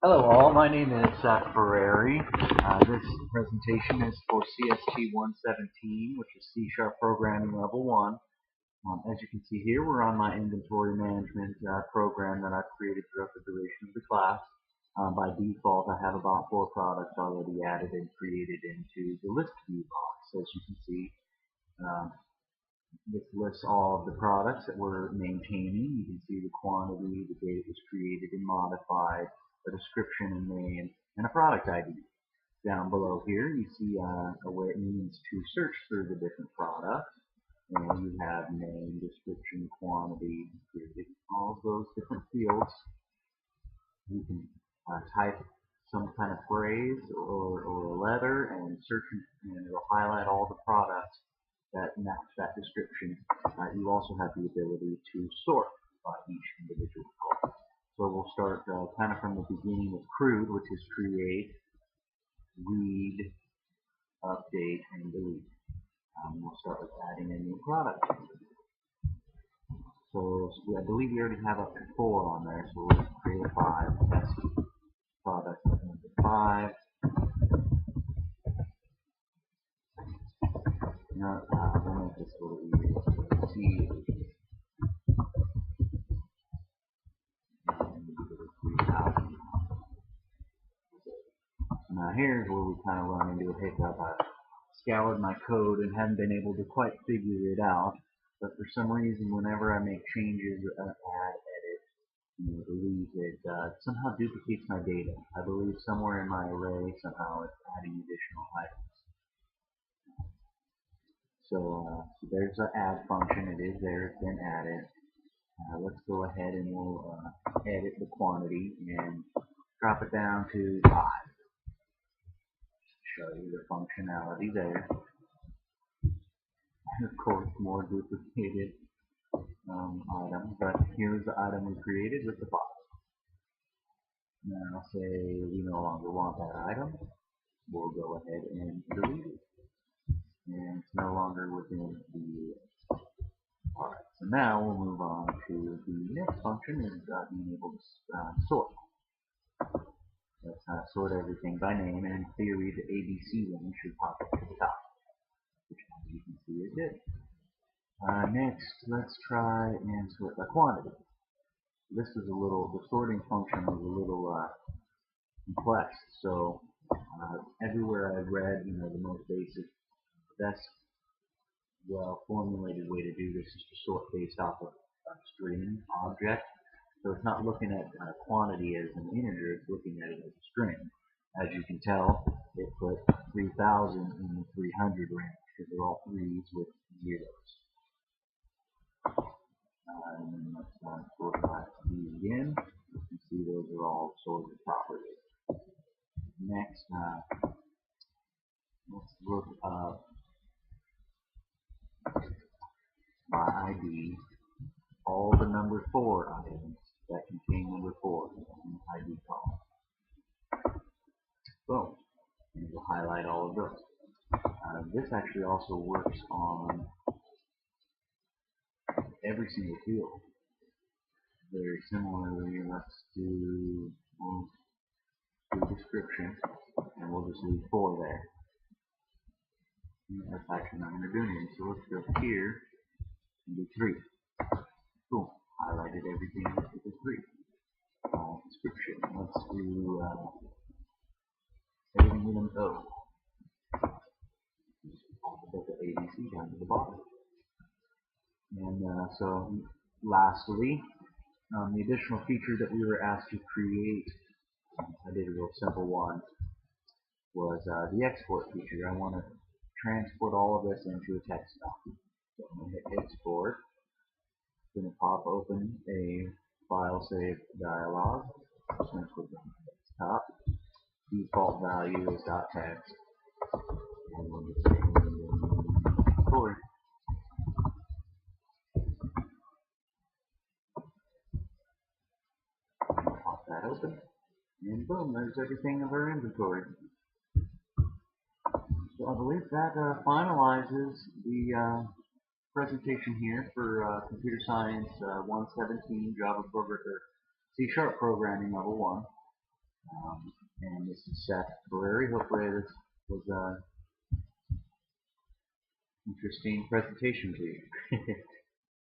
Hello all, my name is SethFerreri. This presentation is for CST117, which is C# Programming Level 1. As you can see here, we're on my inventory management program that I've created throughout the duration of the class. By default, I have about 4 products already added and created into the list view box. As you can see, this lists all of the products that we're maintaining. You can see the quantity, the date it was created and modified, a description and name, and a product ID. Down below here, you see a way it means to search through the different products. And you have name, description, quantity, created, all of those different fields. You can type some kind of phrase or a letter and search, and it'll highlight all the products that match that description. You also have the ability to sort by each individual product. So we'll start kind of from the beginning with crude, which is create, read, update, and delete. We'll start with adding a new product. So I believe we already have up to 4 on there, so we'll create a 5, test product number 5. Now, we'll make this a little easier to see. Now here's where we kind of run into a hiccup. I scoured my code and haven't been able to quite figure it out, but for some reason whenever I make changes, add, edit, delete, it somehow duplicates my data. I believe somewhere in my array somehow it's adding additional items. So there's the add function. It is there, it's been added. Let's go ahead and we'll edit the quantity and drop it down to 5. Show you the functionality there. And of course, more duplicated items, but here's the item we created with the 5. Now say we no longer want that item. We'll go ahead and delete it. And it's no longer within the list. Alright, so now we'll move on to the next function, is being able to sort. Let's sort everything by name, and in theory the ABC one should pop up to the top, which as you can see it did. Next, let's try and sort by quantity. This is the sorting function was a little complex, so everywhere I read, the most basic, best well-formulated way to do this is to sort based off of a string object. So it's not looking at quantity as an integer, it's looking at it as a string. As you can tell, it put 3000 in the 300 range because they're all 3's with 0's. And then let's sort by these again. You can see those are all sorted properly. Next, let's look up by ID all the number 4 items that contain number 4 in the ID column. Boom. And we'll highlight all of those. This actually also works on every single field. Very similarly, let's do description, and we'll just leave 4 there. And that's actually not going to do anything, so let's go here and do 3. Boom. Highlighted everything with the 3. Description. Let's do everything with an O. Put the ABC down to the bottom. And so lastly, the additional feature that we were asked to create, I did a real simple one, was the export feature. I want to transport all of this into a text document. So I'm going to hit export. It's going to pop open a file save dialog. Just going to click on the desktop. Default value is .text. And we'll just say inventory. Pop that open. And boom, there's everything of our inventory. So I believe that finalizes the presentation here for Computer Science 117 Java C# Programming Level 1. And this is SethFerreri. Hopefully this was an interesting presentation to you.